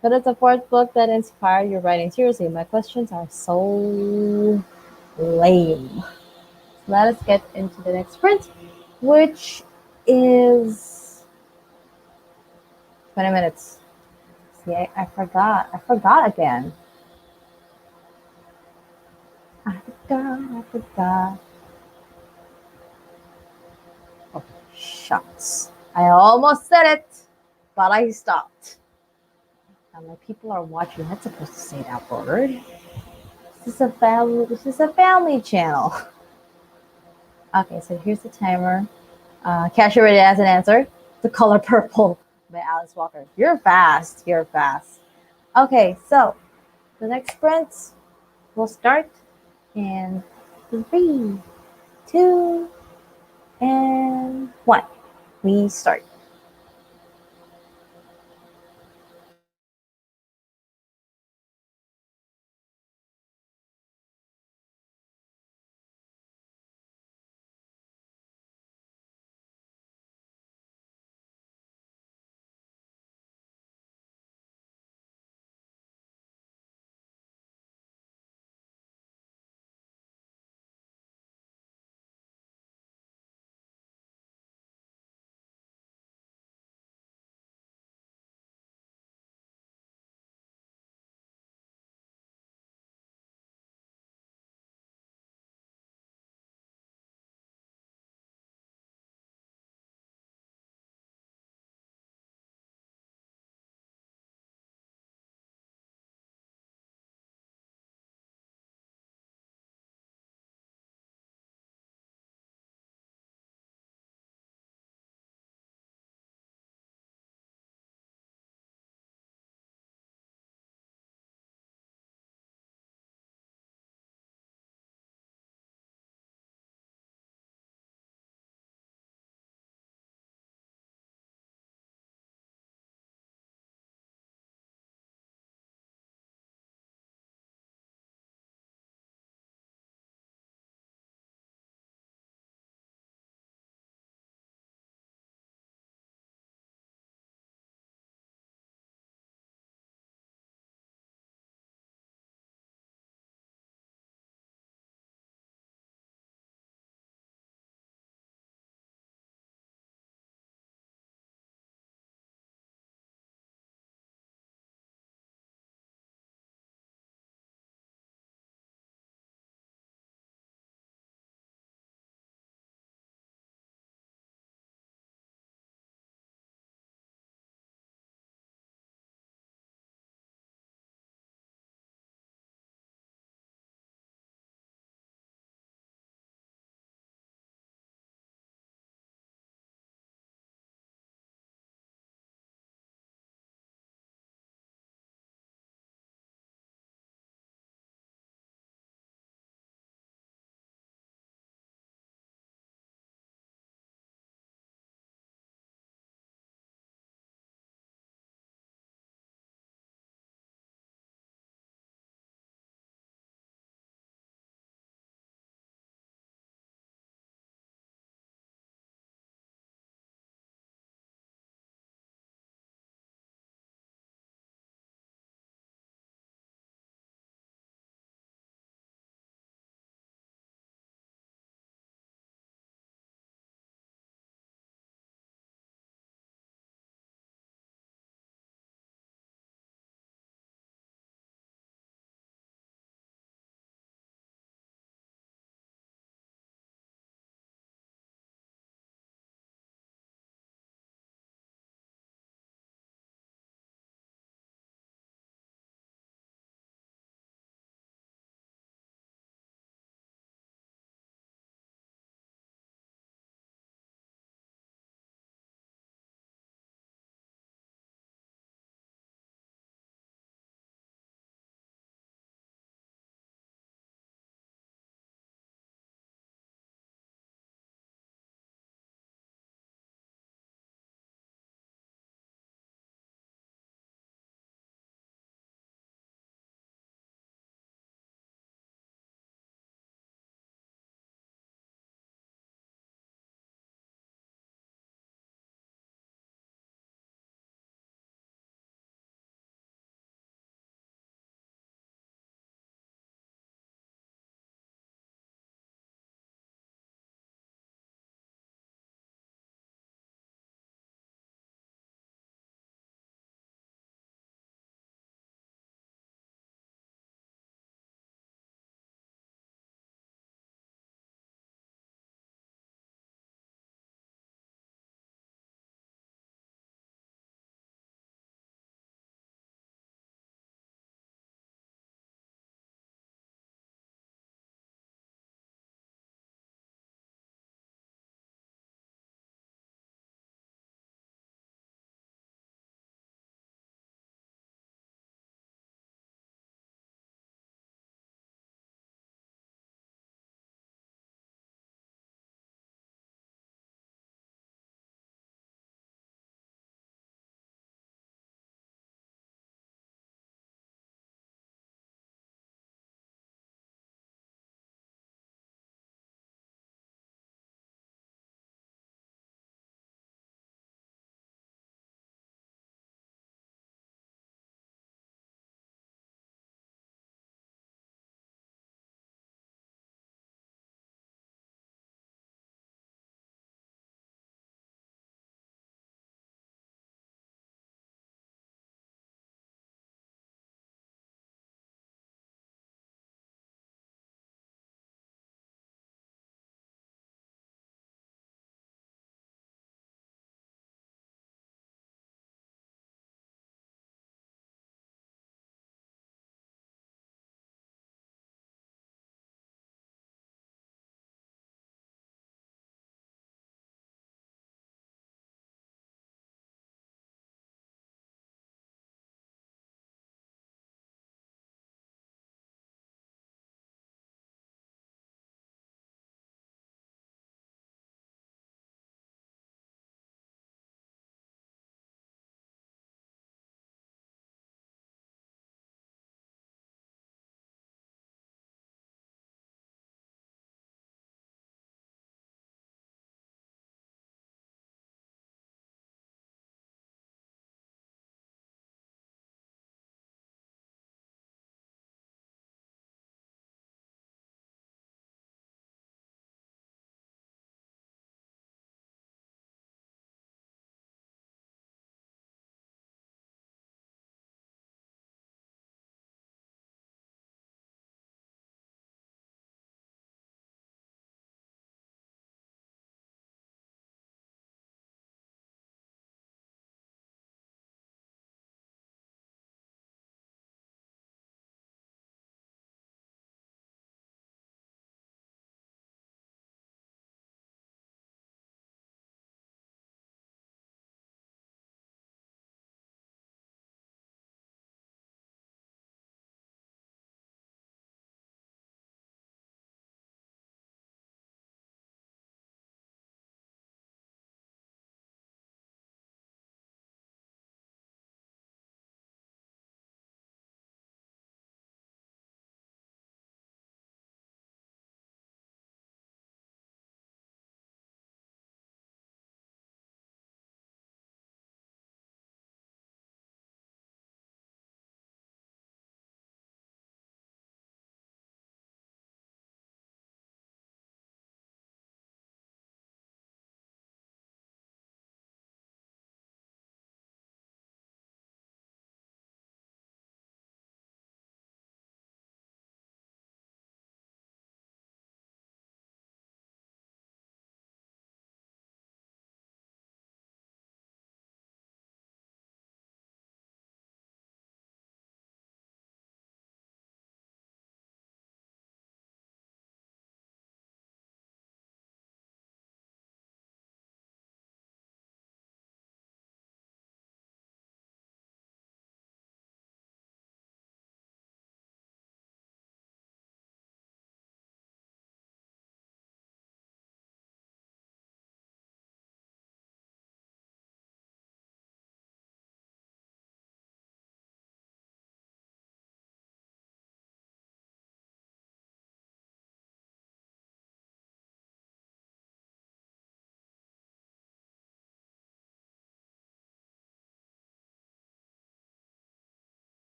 What is the fourth book that inspired your writing? Seriously, my questions are so lame. Let us get into the next print, which is 20 minutes. See, I forgot. I forgot again. I forgot. Oh, shucks. I almost said it, but I stopped. I'm like, people are watching. You're not supposed to say that word. This is a family channel. Okay, so here's the timer. KASHAY already has an answer. The Color Purple by Alice Walker. You're fast. You're fast. Okay, so the next sprints will start in 3, 2, and 1. We start.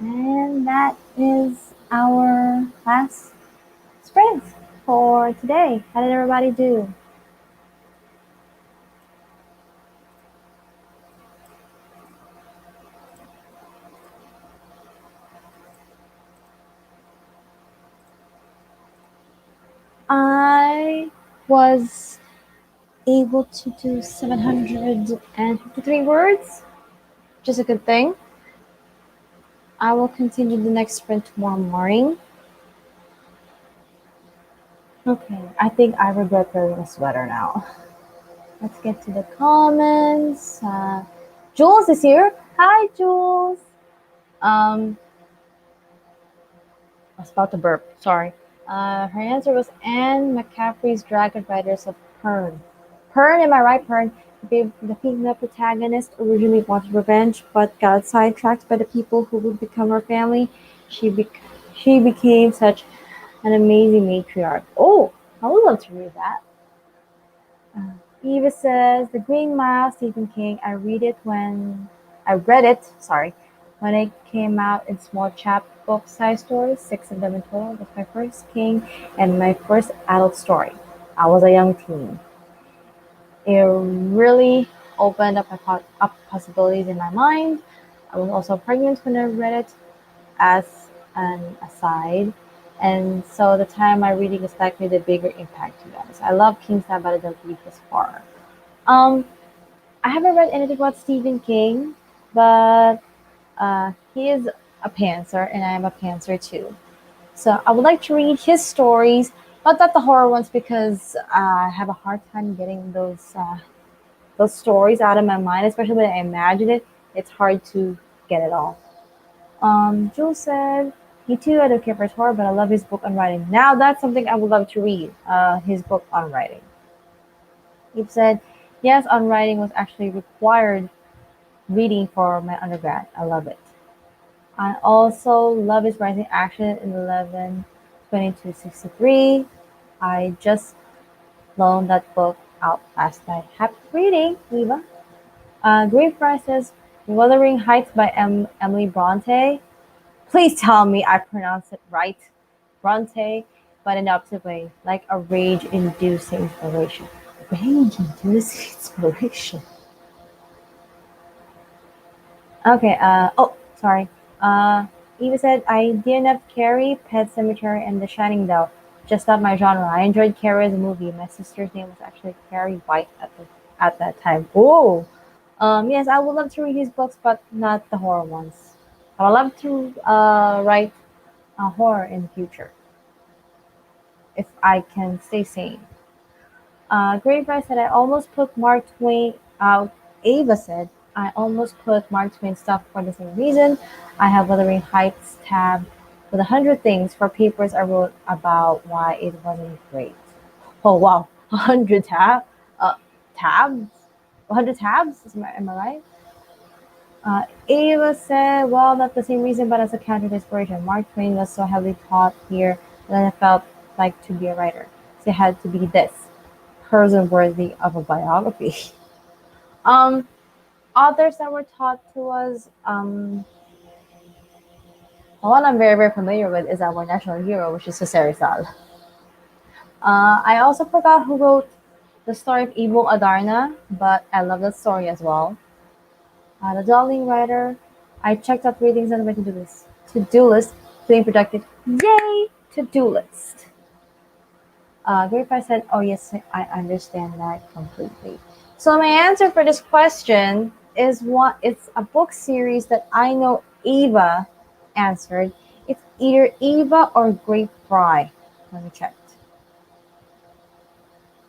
And that is our last sprint for today. How did everybody do? I was able to do 753 words, which is a good thing. I will continue the next sprint tomorrow morning. Okay, I think I regret wearing a sweater now. Let's get to the comments. Jules is here. Hi, Jules. Um, I was about to burp. Sorry. Her answer was Anne McCaffrey's Dragon Riders of Pern. Pern, am I right, Pern? The female protagonist originally wanted revenge, but got sidetracked by the people who would become her family. She, bec- she became such an amazing matriarch. Oh, I would love to read that. Eva says, The Green Mile, Stephen King. I read it, sorry, when it came out in small chapbook size stories, 6 of them in total. It was my first King and my first adult story. I was a young teen. It really opened up possibilities in my mind. I was also pregnant when I read it as an aside. And so the time my reading is likely the bigger impact, to be honest. I love King's style, but I don't read his horror. Um, I haven't read anything about Stephen King, but he is a pantser, and I am a pantser too. So I would like to read his stories, but not the horror ones because I have a hard time getting those stories out of my mind, especially when I imagine it. It's hard to get it all. Jules said, "Me too. I don't care for his horror, but I love his book on writing." Now that's something I would love to read. His book on writing. He said, "Yes, on writing was actually required reading for my undergrad. I love it. I also love his rising action in 11/22/63. I just loaned that book out last night. Happy reading, Eva." Great Prices, Wuthering Heights by Emily Bronte. Please tell me I pronounced it right. Bronte, but in the opposite way, like a rage-inducing inspiration. Rage-inducing inspiration. Okay, oh, sorry. Uh, Eva said, I didn't Carrie, Pet Cemetery, and The Shining though. Just not my genre. I enjoyed Carrie as a movie. My sister's name was actually Carrie White at that time. Oh, yes, I would love to read his books, but not the horror ones. I would love to write a horror in the future if I can stay sane. Great Bright said, I almost put Mark Twain out. Ava said, I almost put Mark Twain stuff for the same reason. I have Wuthering Heights tab with 100 things for papers I wrote about why it wasn't great. Oh, wow. 100 tabs? 100 tabs? Am I right? Ava said, well, not the same reason, but as a counter to inspiration. Mark Twain was so heavily taught here that I felt like to be a writer. So it had to be this person worthy of a biography. Um, Authors that were taught to us, one I'm very, very familiar with is our national hero, which is Jose Rizal. I also forgot who wrote the story of Ivo Adarna, but I love that story as well. The Darling Writer, I checked out readings on my to-do list. To-do list, feeling productive. Yay! To-do list. Verify said, oh yes, I understand that completely. So my answer for this question is it's a book series that I know Eva answered. It's either Eva or Grape Fry. Let me check.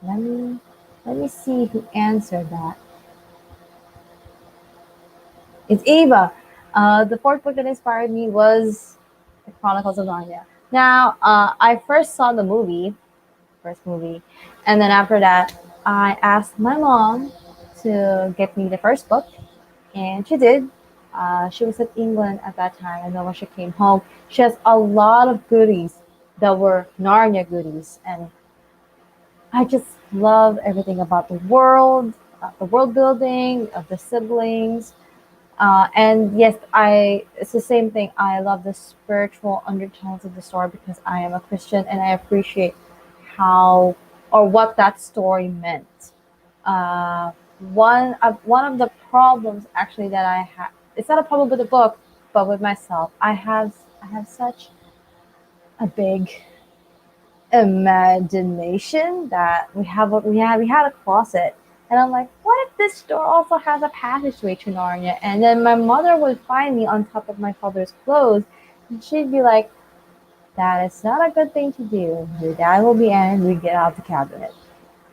Let me let me see who answered that. It's Eva. The fourth book that inspired me was The Chronicles of Narnia. Now, I first saw the first movie, and then after that, I asked my mom to get me the first book, and she did. She was in England at that time, and then when she came home, she has a lot of goodies that were Narnia goodies, and I just love everything about the world building of the siblings. And yes, it's the same thing. I love the spiritual undertones of the story because I am a Christian and I appreciate how or what that story meant. Uh, one of the problems actually that I have, it's not a problem with the book, but with myself. I have such a big imagination that we had a closet, and I'm like, what if this door also has a passageway to Narnia? And then my mother would find me on top of my father's clothes, and she'd be like, that is not a good thing to do. Your dad will be angry. Get out of the cabinet.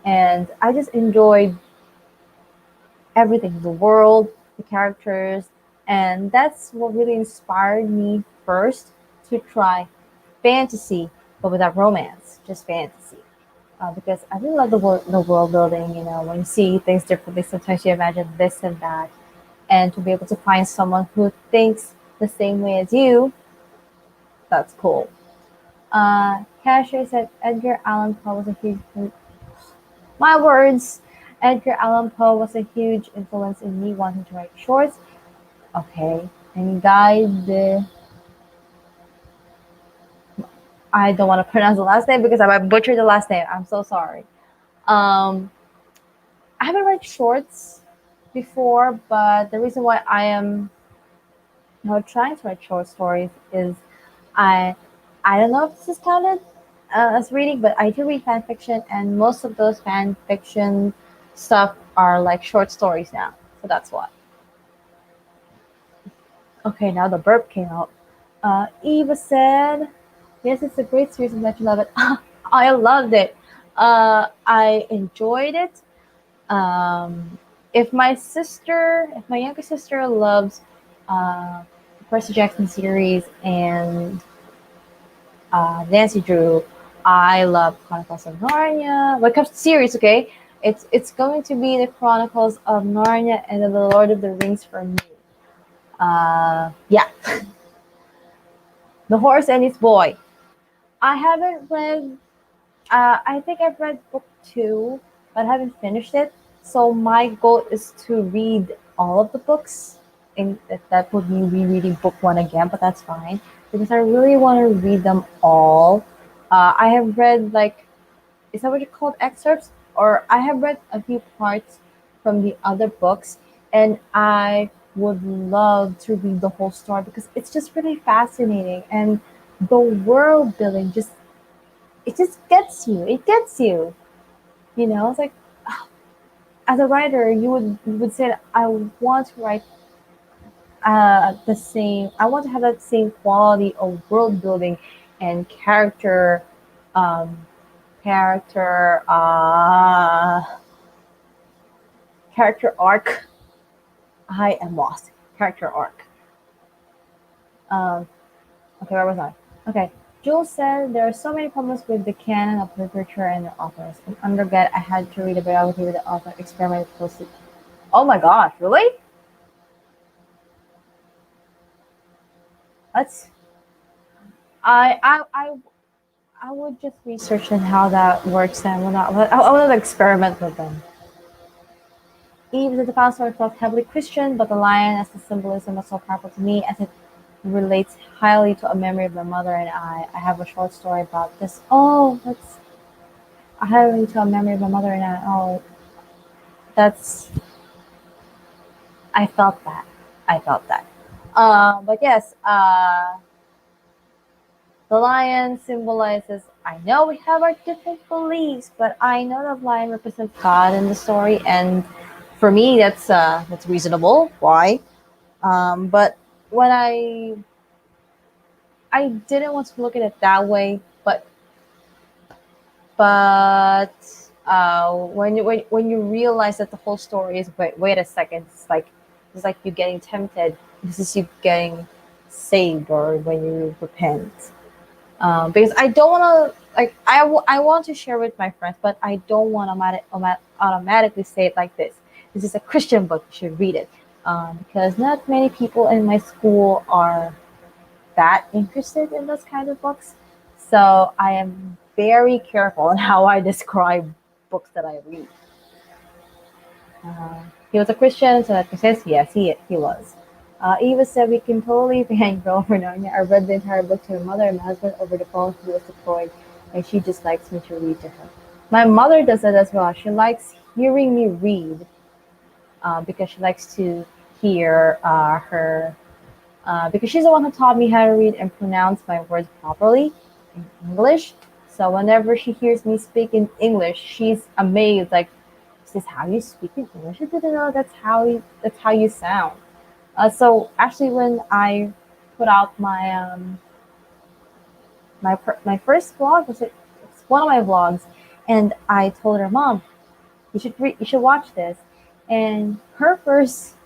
And I just enjoyed everything, the world, the characters, and that's what really inspired me first to try fantasy, but without romance, just fantasy. Because I really love the world building. You know, when you see things differently, sometimes you imagine this and that, and to be able to find someone who thinks the same way as you, that's cool. KASHAY said Edgar Allan Poe was a huge, my words, Edgar Allan Poe was a huge influence in me wanting to write shorts. Okay, and I don't want to pronounce the last name because I might butcher the last name. I'm so sorry. Um, I haven't read shorts before, but the reason why I am trying to write short stories is I I don't know if this is counted as reading, but I do read fan fiction, and most of those fan fiction stuff are like short stories now. So that's why. Okay, now the burp came out. Eva said, "Yes, it's a great series. I'm glad you love it. I loved it. I enjoyed it. Um, if my younger sister loves uh, Percy Jackson series and Nancy Drew, I love Chronicles of Narnia. When it comes to series, okay, it's going to be the Chronicles of Narnia and the Lord of the Rings for me. Yeah, The Horse and His Boy. I haven't read. I think I've read book two, but I haven't finished it. So my goal is to read all of the books. And that would mean rereading book one again, but that's fine because I really want to read them all. I have read like, is that what you call excerpts? Or I have read a few parts from the other books, and I would love to read the whole story because it's just really fascinating, and the world building just it just gets you. It gets you. You know, it's like as a writer, you would say that I want to write the same. I want to have that same quality of world building and um, character, character arc. I am lost. Character arc. Um, okay, where was I? Okay. Jules said there are so many problems with the canon of literature and the authors. In undergrad, I had to read a biography with the author, experimented closely. Oh my gosh, really? That's I I would just research on how that works and whatnot. I want to experiment with them. Eve the final story felt heavily Christian, but the lion as the symbolism was so powerful to me as it relates highly to a memory of my mother and I. I have a short story about this. Oh, that's highly to a memory of my mother and I. Oh, that's I felt that. I felt that. But yes, the lion symbolizes. I know we have our different beliefs, but I know the lion represents God in the story, and for me, that's reasonable. Why? But when I didn't want to look at it that way, but when you realize that the whole story is wait a second, it's like you getting tempted. This is you getting saved, or when you repent. Because I don't want to like I want to share with my friends, but I don't want to automatically say it like this. This is a Christian book. You should read it, because not many people in my school are that interested in those kind of books. So I am very careful in how I describe books that I read. He was a Christian, so that makes sense. Yes, he was. Eva said we can totally fangirl over Narnia. I read the entire book to my mother and my husband over the phone who was deployed, and she just likes me to read to her. My mother does that as well. She likes hearing me read because she likes to hear her because she's the one who taught me how to read and pronounce my words properly in English. So whenever she hears me speak in English, she's amazed. Like, is this how you speak in English? I didn't know that's how you sound. So actually, when I put out my first vlog, it's one of my vlogs, and I told her, Mom, you should watch this, and her first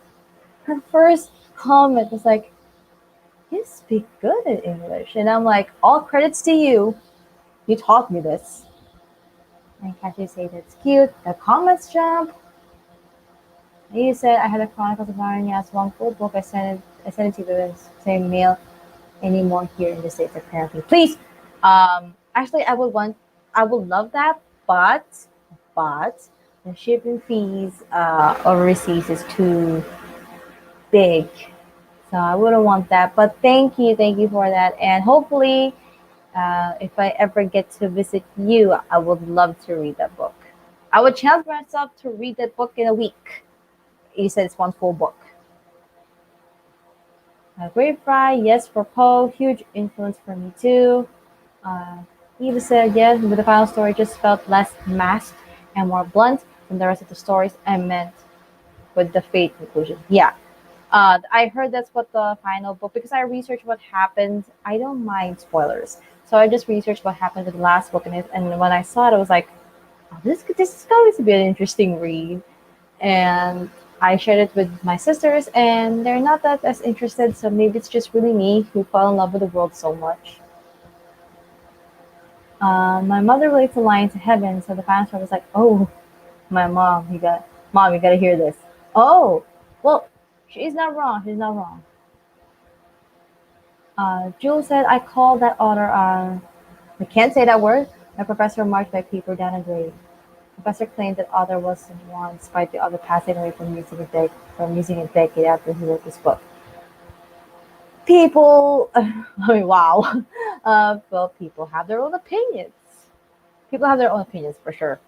comment was like, you speak good in English. And I'm like, all credits to you. You taught me this. And Cassie said, that's cute. The comments jump. And you said I had the Chronicles of Narnia as one full book. I sent it to the same mail anymore here in the States, apparently. Please. Actually, I would love that, but the shipping fees overseas is too big. So I wouldn't want that. But thank you for that. And hopefully, if I ever get to visit you, I would love to read that book. I would challenge myself to read that book in a week. You said it's one full book. Great Fry, yes for Poe, huge influence for me too. Uh, Eva said yes, but the final story just felt less masked and more blunt than the rest of the stories I meant with the fate conclusion. Yeah, I heard that's what the final book, because I researched what happened. I don't mind spoilers. So I just researched what happened with the last book in it. And when I saw it, I was like, oh, this is going to be an interesting read. And I shared it with my sisters, and they're not that as interested. So maybe it's just really me who fell in love with the world so much. My mother relates a line to heaven. So the final story was like, oh, my mom, you got to hear this. Oh, well, she's not wrong. She's not wrong. Jules said, I call that author, I can't say that word. My professor marked my paper down a grade. Professor claimed that author wasn't one, despite the author passing away from using a decade after he wrote this book. People, I mean, wow. Well, people have their own opinions. People have their own opinions for sure.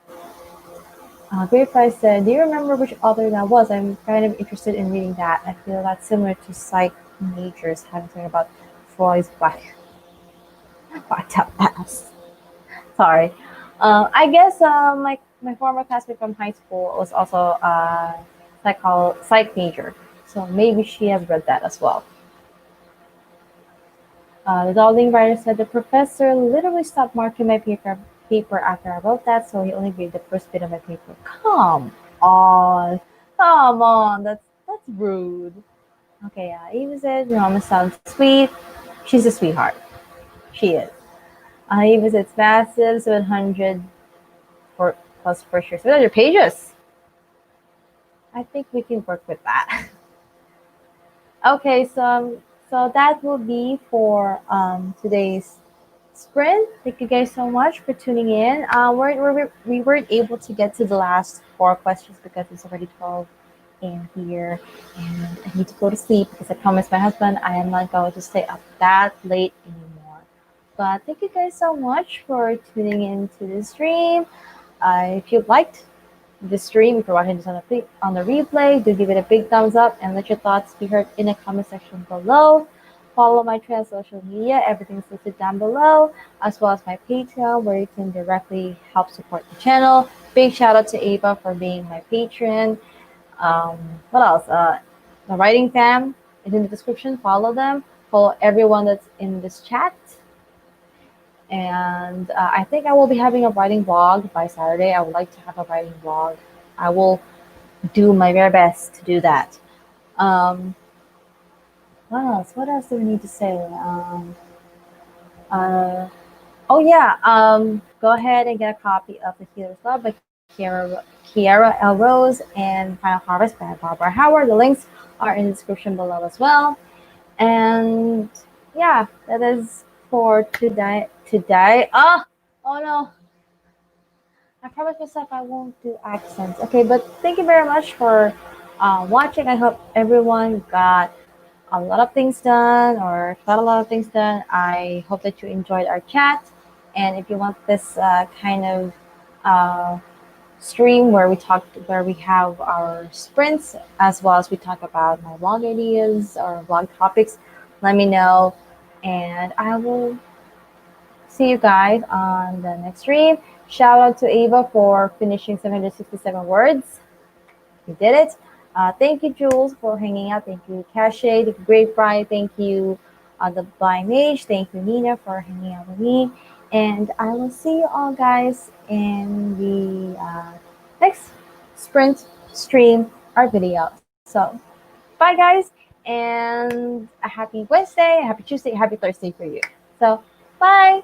Great Price said, do you remember which author that was? I'm kind of interested in reading that. I feel that's similar to psych majors having to learn about Freud's blacked out ass. Sorry. I guess my former classmate from high school was also a psych major, so maybe she has read that as well. The Darling writer said the professor literally stopped marking my paper after I wrote that, so he only graded the first bit of my paper. On, come on, that's rude. Okay, yeah, Eva said your mama sounds sweet. She's a sweetheart. She is. Eva said it's massive, 700 for plus for sure. 700 pages. I think we can work with that. Okay, so that will be for today's sprint. Thank you guys so much for tuning in. We weren't able to get to the last 4 questions because it's already 12 in here, and I need to go to sleep because I promised my husband I am not going to stay up that late anymore. But thank you guys so much for tuning in to the stream. If you liked the stream, if you're watching this on the replay, do give it a big thumbs up and let your thoughts be heard in the comment section below. Follow my trans social media, everything's listed down below, as well as my Patreon, where you can directly help support the channel. Big shout out to Ava for being my patron. What else? The writing fam is in the description. Follow them. Follow everyone that's in this chat. And I think I will be having a writing vlog by Saturday. I would like to have a writing vlog. I will do my very best to do that. What else? What else do we need to say? Oh yeah. Go ahead and get a copy of The Healer's Love by KIERRA L. Rose and Final Harvest by Barbara Howard. The links are in the description below as well. And yeah, that is for today. Oh no. I promised myself I won't do accents. Okay, but thank you very much for watching. I hope everyone got a lot of things done or got a lot of things done. I hope that you enjoyed our chat. And if you want this kind of uh, stream where we have our sprints as well as we talk about my vlog ideas or vlog topics, let me know. And I will see you guys on the next stream. Shout out to Ava for finishing 767 words. You did it. Thank you, Jules, for hanging out. Thank you, KASHAY. Thank you, Great Fry. Thank you, the Blind Mage. Thank you, Nina, for hanging out with me. And I will see you all, guys, in the next sprint stream or video. So, bye, guys, and a happy Wednesday, a happy Tuesday, a happy Thursday for you. So, bye.